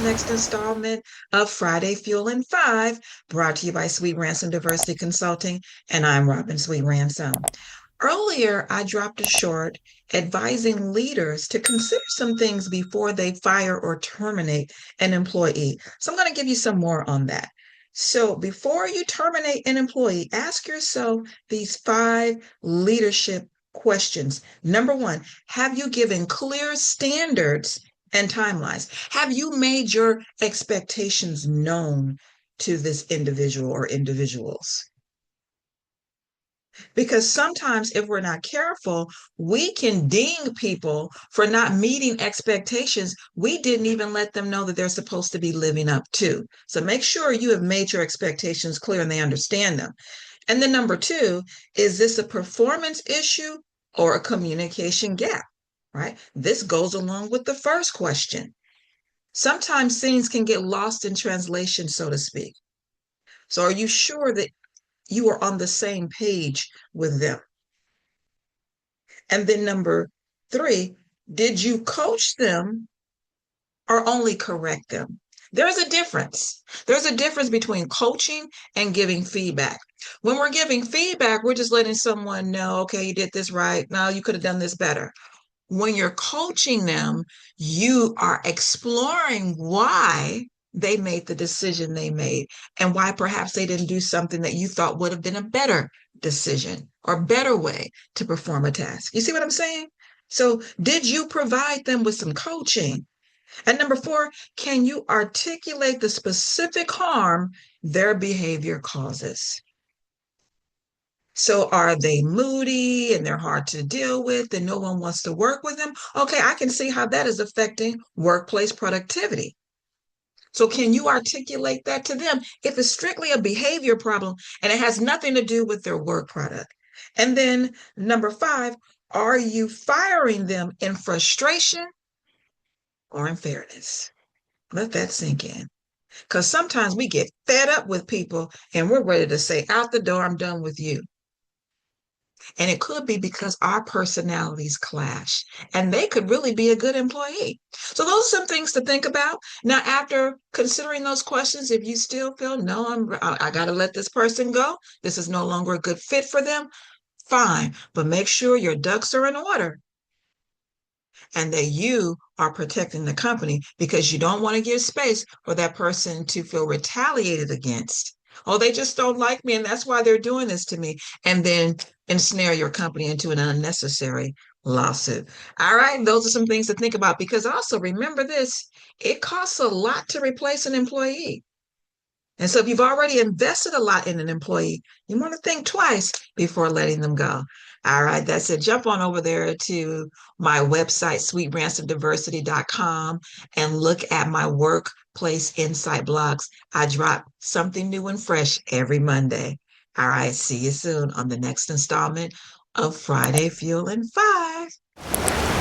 this next installment of Friday Fuel and Five, brought to you by Sweet Ransom Diversity Consulting, and I'm Robin Sweet Ransom. Earlier, I dropped a short advising leaders to consider some things before they fire or terminate an employee. So I'm going to give you some more on that. So before you terminate an employee, ask yourself these five leadership questions. Number one, have you given clear standards and timelines? Have you made your expectations known to this individual or individuals? Because sometimes, if we're not careful, we can ding people for not meeting expectations we didn't even let them know that they're supposed to be living up to. So make sure you have made your expectations clear and they understand them. And then number two, is this a performance issue or a communication gap? Right? This goes along with the first question. Sometimes things can get lost in translation, so to speak. So are you sure that you are on the same page with them? And then number three, did you coach them or only correct them? There's a difference. There's a difference between coaching and giving feedback. When we're giving feedback, we're just letting someone know, okay, you did this right. Now you could have done this better. When you're coaching them, you are exploring why they made the decision they made and why perhaps they didn't do something that you thought would have been a better decision or better way to perform a task. You see what I'm saying? So, did you provide them with some coaching? And number four, can you articulate the specific harm their behavior causes? So are they moody and they're hard to deal with and no one wants to work with them? Okay, I can see how that is affecting workplace productivity. So can you articulate that to them if it's strictly a behavior problem and it has nothing to do with their work product? And then number five, are you firing them in frustration or in fairness? Let that sink in. Because sometimes we get fed up with people and we're ready to say, out the door, I'm done with you. And it could be because our personalities clash and they could really be a good employee. So those are some things to think about. Now, after considering those questions, if you still feel, no, I got to let this person go, this is no longer a good fit for them, fine. But make sure your ducks are in order and that you are protecting the company because you don't want to give space for that person to feel retaliated against. Oh, they just don't like me, and that's why they're doing this to me. And then ensnare your company into an unnecessary lawsuit. All right, those are some things to think about because also remember this, it costs a lot to replace an employee. And so if you've already invested a lot in an employee, you want to think twice before letting them go. All right, that's it. Jump on over there to my website, sweetransomdiversity.com, and look at my workplace insight blogs. I drop something new and fresh every Monday. All right, see you soon on the next installment of Friday Fuel and Five.